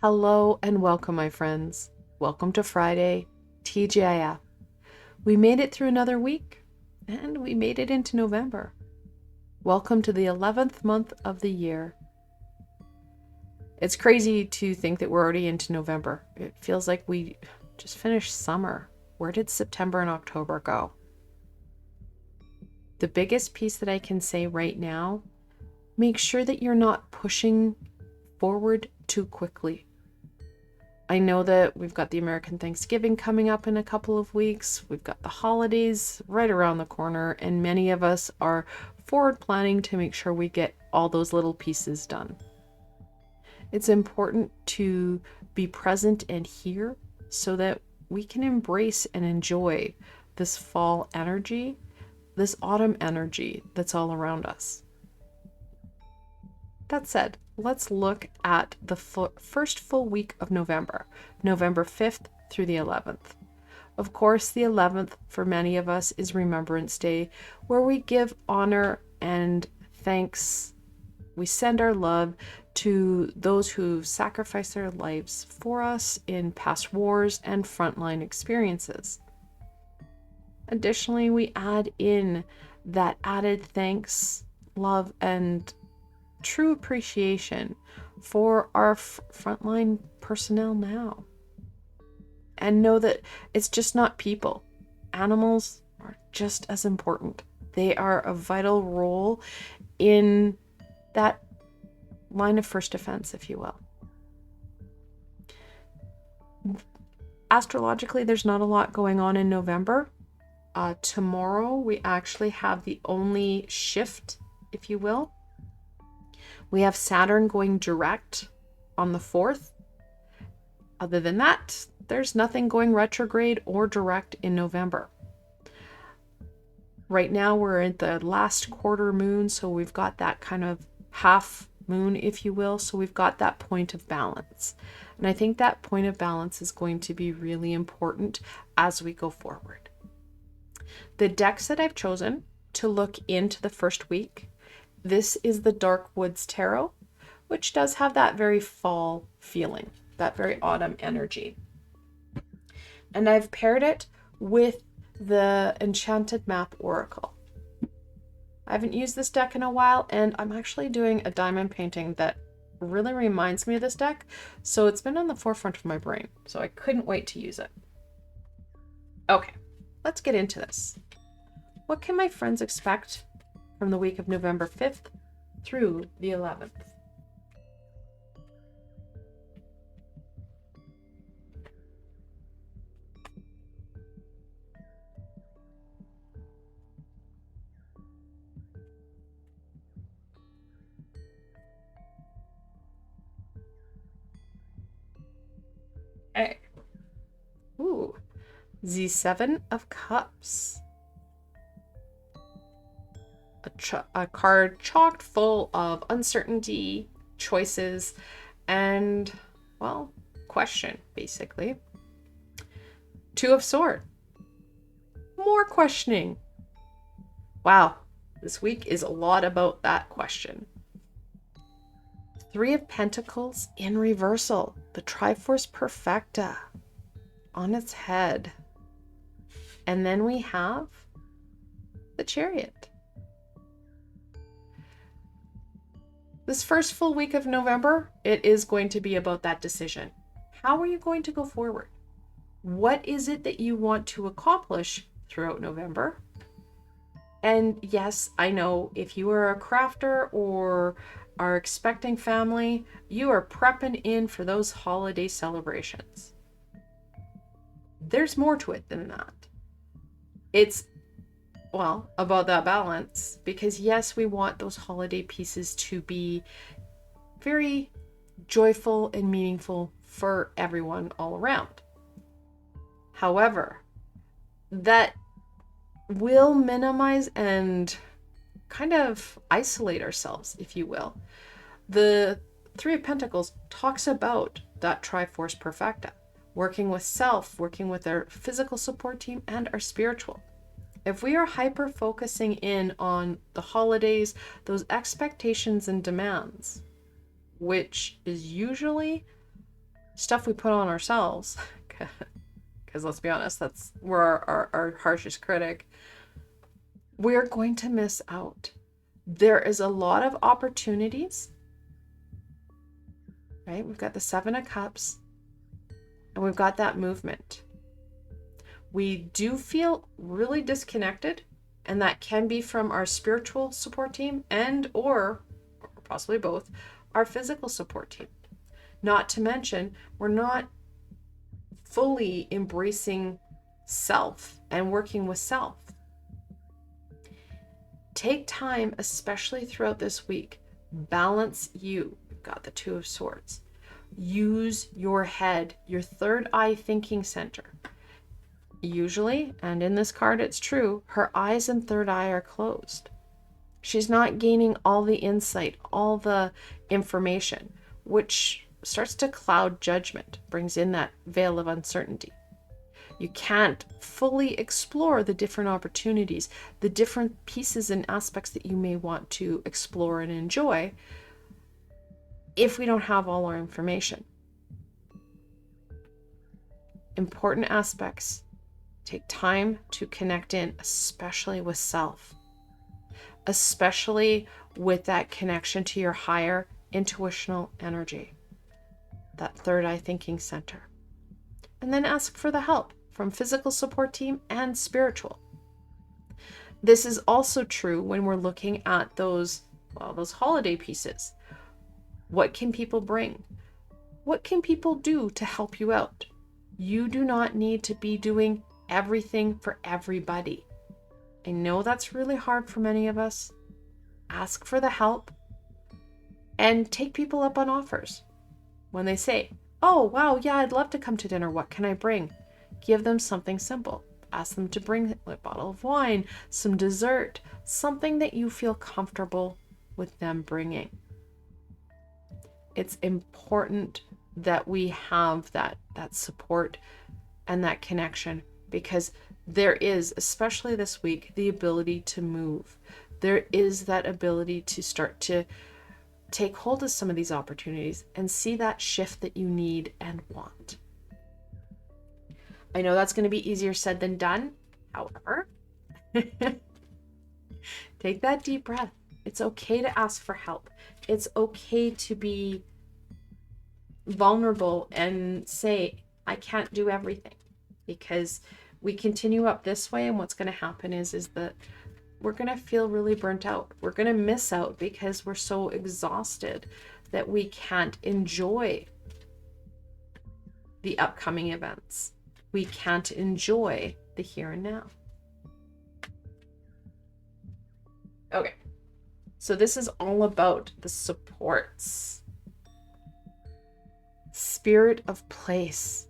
Hello and welcome, my friends. Welcome to Friday, TGIF. We made it through another week, and we made it into November. Welcome to the 11th month of the year. It's crazy to think that we're already into November. It feels like we just finished summer. Where did September and October go? The biggest piece that I can say right now, make sure that you're not pushing forward too quickly. I know that we've got the American Thanksgiving coming up in a couple of weeks. We've got the holidays right around the corner, and many of us are forward planning to make sure we get all those little pieces done. It's important to be present and here so that we can embrace and enjoy this fall energy, this autumn energy that's all around us. That said, let's look at the first full week of November, November 5th through the 11th. Of course, the 11th for many of us is Remembrance Day, where we give honor and thanks. We send our love to those who sacrificed their lives for us in past wars and frontline experiences. Additionally, we add in that added thanks, love, and true appreciation for our frontline personnel now. And know that it's just not people. Animals are just as important. They are a vital role in that line of first defense, if you will. Astrologically, there's not a lot going on in November. Tomorrow, we actually have the only shift, if you will. We have Saturn going direct on the 4th. Other than that, there's nothing going retrograde or direct in November. Right now, we're at the last quarter moon, so we've got that kind of half moon, if you will. So we've got that point of balance. And I think that point of balance is going to be really important as we go forward. The decks that I've chosen to look into the first week, this is the Dark Woods Tarot, which does have that very fall feeling, that very autumn energy. And I've paired it with the Enchanted Map Oracle. I haven't used this deck in a while, and I'm actually doing a diamond painting that really reminds me of this deck, so it's been on the forefront of my brain, so I couldn't wait to use it. Okay, let's get into this. What can my friends expect from the week of November 5th through the 11th? Okay. Ooh, the 7 of Cups. A card chocked full of uncertainty, choices, and, well, question, basically. 2 of Swords. More questioning. Wow, this week is a lot about that question. 3 of Pentacles in reversal. The Triforce Perfecta on its head. And then we have the Chariot. This first full week of November, it is going to be about that decision. How are you going to go forward? What is it that you want to accomplish throughout November? And yes, I know if you are a crafter or are expecting family, you are prepping in for those holiday celebrations. There's more to it than that. It's about that balance, because yes, we want those holiday pieces to be very joyful and meaningful for everyone all around. However, that will minimize and kind of isolate ourselves, if you will. The 3 of Pentacles talks about that Triforce Perfecta, working with self, working with our physical support team and our spiritual. If we are hyper focusing in on the holidays, those expectations and demands, which is usually stuff we put on ourselves, because let's be honest, we're our harshest critic, we're going to miss out. There is a lot of opportunities, right? We've got the 7 of Cups and we've got that movement. We do feel really disconnected, and that can be from our spiritual support team and or possibly both our physical support team. Not to mention, we're not fully embracing self and working with self. Take time, especially throughout this week. Balance you. We've got the 2 of Swords. Use your head, your third eye thinking center. Usually, and in this card it's true, her eyes and third eye are closed. She's not gaining all the insight, all the information, which starts to cloud judgment, brings in that veil of uncertainty. You can't fully explore the different opportunities, the different pieces and aspects that you may want to explore and enjoy if we don't have all our information. Important aspects. Take time to connect in, especially with self, especially with that connection to your higher intuitional energy, that third eye thinking center. And then ask for the help from physical support team and spiritual. This is also true when we're looking at those holiday pieces. What can people bring? What can people do to help you out? You do not need to be doing everything for everybody. I know that's really hard for many of us. Ask for the help and take people up on offers. When they say, oh, wow, yeah, I'd love to come to dinner. What can I bring? Give them something simple. Ask them to bring a bottle of wine, some dessert, something that you feel comfortable with them bringing. It's important that we have that support and that connection, because there is, especially this week, the ability to move. There is that ability to start to take hold of some of these opportunities and see that shift that you need and want. I know that's going to be easier said than done. However, take that deep breath. It's okay to ask for help. It's okay to be vulnerable and say, I can't do everything, because we continue up this way, and what's going to happen is that we're going to feel really burnt out. We're going to miss out because we're so exhausted that we can't enjoy the upcoming events. We can't enjoy the here and now. Okay, so this is all about the supports. Spirit of place.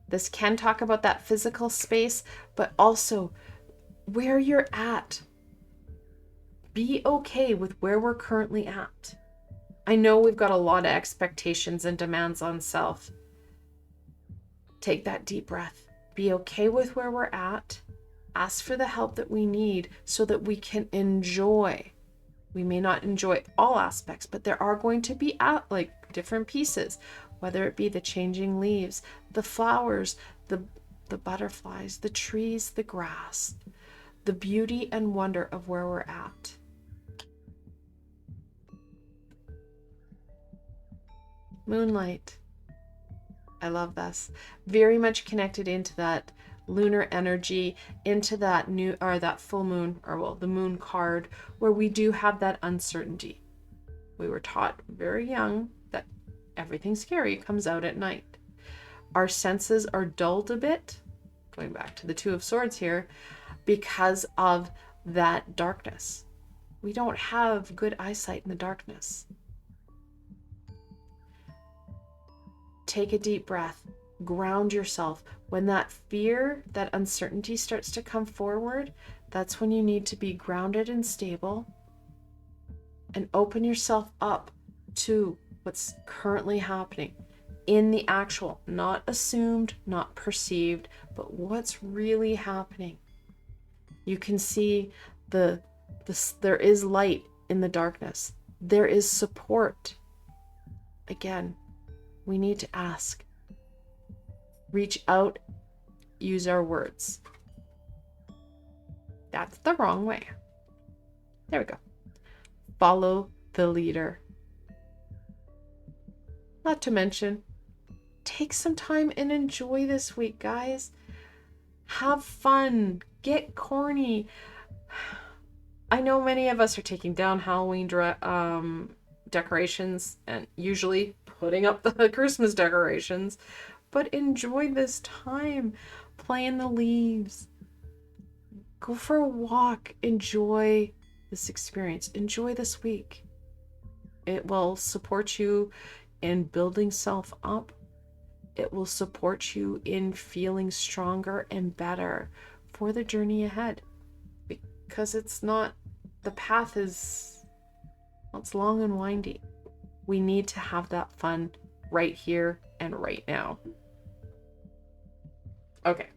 This can talk about that physical space, but also where you're at. Be okay with where we're currently at. I know we've got a lot of expectations and demands on self. Take that deep breath. Be okay with where we're at. Ask for the help that we need so that we can enjoy. We may not enjoy all aspects, but there are going to be different pieces, whether it be the changing leaves, the flowers, the butterflies, the trees, the grass, the beauty and wonder of where we're at. Moonlight. I love this. Very much connected into that lunar energy, into that that full moon, the moon card, where we do have that uncertainty. We were taught very young that everything scary comes out at night. Our senses are dulled a bit, going back to the 2 of Swords here, because of that darkness. We don't have good eyesight in the darkness. Take a deep breath. Ground yourself. When that fear, that uncertainty starts to come forward, that's when you need to be grounded and stable and open yourself up to what's currently happening in the actual, not assumed, not perceived, but what's really happening. You can see there is light in the darkness. There is support. Again, We need to ask. Reach out, use our words. That's the wrong way. There we go. Follow the leader. Not to mention, take some time and enjoy this week, guys. Have fun. Get corny. I know many of us are taking down Halloween decorations and usually putting up the Christmas decorations, but enjoy this time. Play in the leaves. Go for a walk. Enjoy this experience. Enjoy this week. It will support you in building self up. It will support you in feeling stronger and better for the journey ahead. Because the path is, it's long and windy. We need to have that fun right here and right now. Okay.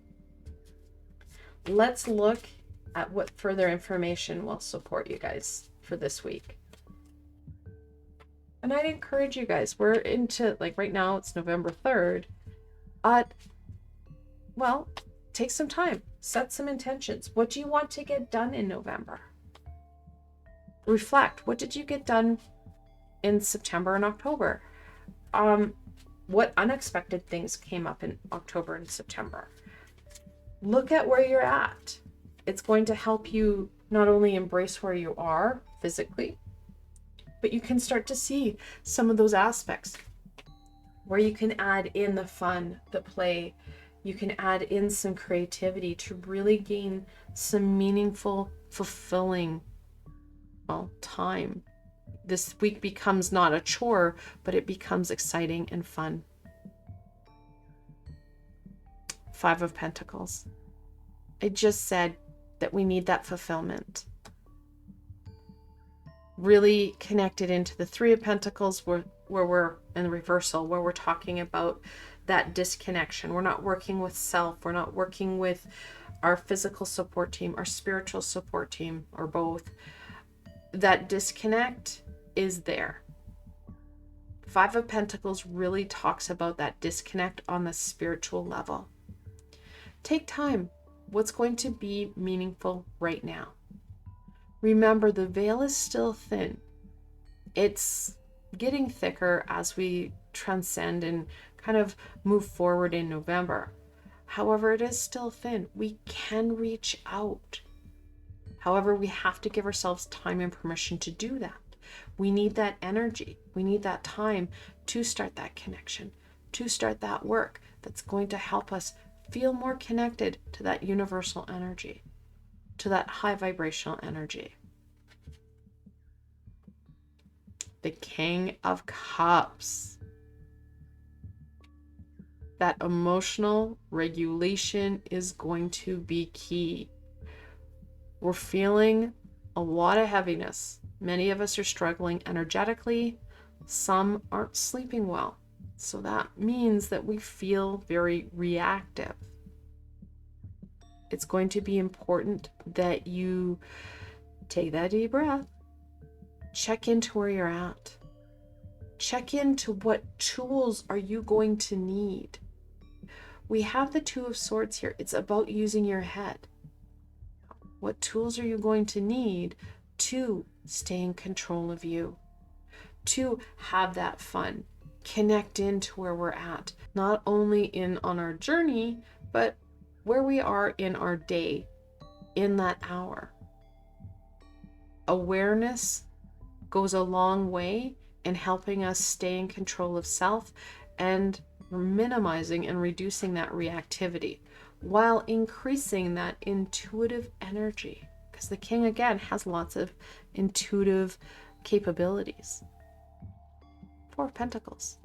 Let's look at what further information will support you guys for this week. And I'd encourage you guys, we're into, like right now, it's November 3rd. Well, take some time, set some intentions. What do you want to get done in November? Reflect. What did you get done in September and October? What unexpected things came up in October and September? Look at where you're at. It's going to help you not only embrace where you are physically, but you can start to see some of those aspects where you can add in the fun, the play. You can add in some creativity to really gain some meaningful, fulfilling, time. This week becomes not a chore, but it becomes exciting and fun. 5 of Pentacles. I just said that we need that fulfillment. Really connected into the 3 of Pentacles where we're in reversal, where we're talking about that disconnection. We're not working with self. We're not working with our physical support team, our spiritual support team, or both. That disconnect is there. 5 of Pentacles really talks about that disconnect on the spiritual level. Take time. What's going to be meaningful right now? Remember, the veil is still thin. It's getting thicker as we transcend and kind of move forward in November. However, it is still thin. We can reach out. However, we have to give ourselves time and permission to do that. We need that energy. We need that time to start that connection, to start that work that's going to help us feel more connected to that universal energy, to that high vibrational energy. The King of Cups. That emotional regulation is going to be key. We're feeling a lot of heaviness. Many of us are struggling energetically. Some aren't sleeping well. So that means that we feel very reactive. It's going to be important that you take that deep breath. Check into where you're at. Check into what tools are you going to need. We have the 2 of Swords here. It's about using your head. What tools are you going to need to stay in control of you? To have that fun, connect into where we're at, not only on our journey, but where we are in our day, in that hour. Awareness goes a long way in helping us stay in control of self and minimizing and reducing that reactivity while increasing that intuitive energy. Because the King, again, has lots of intuitive capabilities. 4 of Pentacles.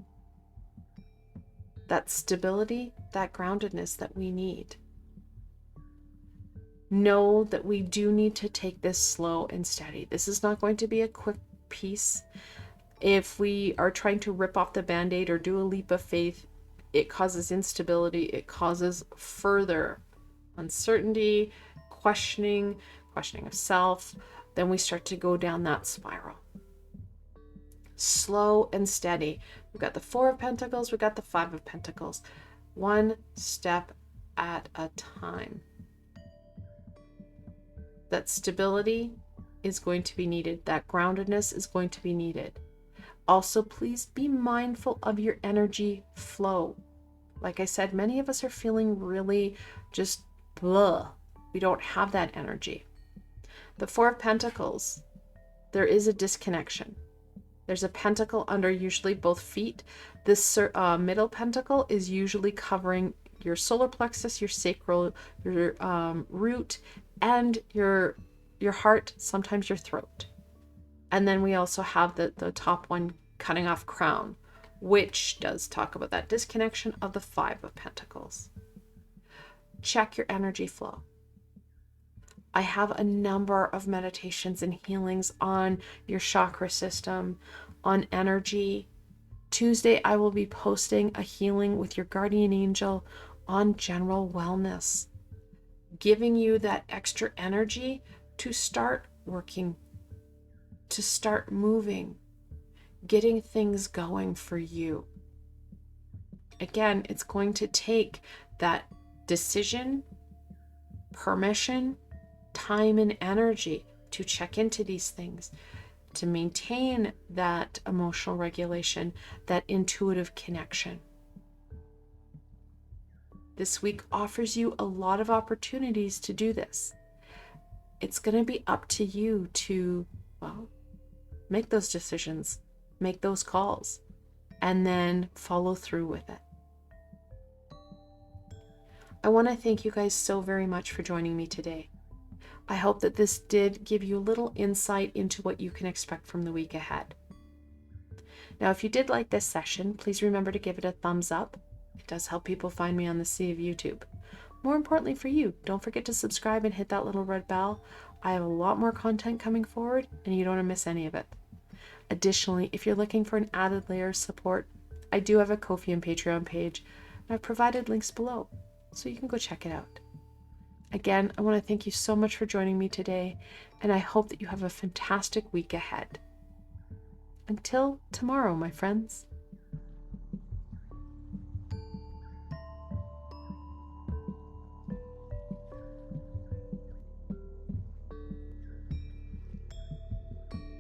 That stability, that groundedness that we need. Know that we do need to take this slow and steady. This is not going to be a quick piece. If we are trying to rip off the band-aid or do a leap of faith, it causes instability. It causes further uncertainty, questioning of self. Then we start to go down that spiral. Slow and steady. We've got the Four of Pentacles, we've got the Five of Pentacles. One step at a time. That stability is going to be needed. That groundedness is going to be needed. Also, please be mindful of your energy flow. Like I said, many of us are feeling really just blah. We don't have that energy. The Four of Pentacles, there is a disconnection. There's a pentacle under usually both feet. This middle pentacle is usually covering your solar plexus, your sacral, your root, and your heart, sometimes your throat. And then we also have the top one cutting off crown, which does talk about that disconnection of the Five of Pentacles. Check your energy flow. I have a number of meditations and healings on your chakra system, on energy. Tuesday, I will be posting a healing with your guardian angel on general wellness, giving you that extra energy to start working, to start moving, getting things going for you. Again, it's going to take that decision, permission, time, and energy to check into these things, to maintain that emotional regulation, that intuitive connection. This week offers you a lot of opportunities to do this. It's going to be up to you to, well, make those decisions, make those calls, and then follow through with it. I want to thank you guys so very much for joining me today. I hope that this did give you a little insight into what you can expect from the week ahead. Now, if you did like this session, please remember to give it a thumbs up. It does help people find me on the sea of YouTube. More importantly for you, don't forget to subscribe and hit that little red bell. I have a lot more content coming forward, and you don't want to miss any of it. Additionally, if you're looking for an added layer of support, I do have a Ko-fi and Patreon page, and I've provided links below, so you can go check it out. Again, I want to thank you so much for joining me today, and I hope that you have a fantastic week ahead. Until tomorrow, my friends.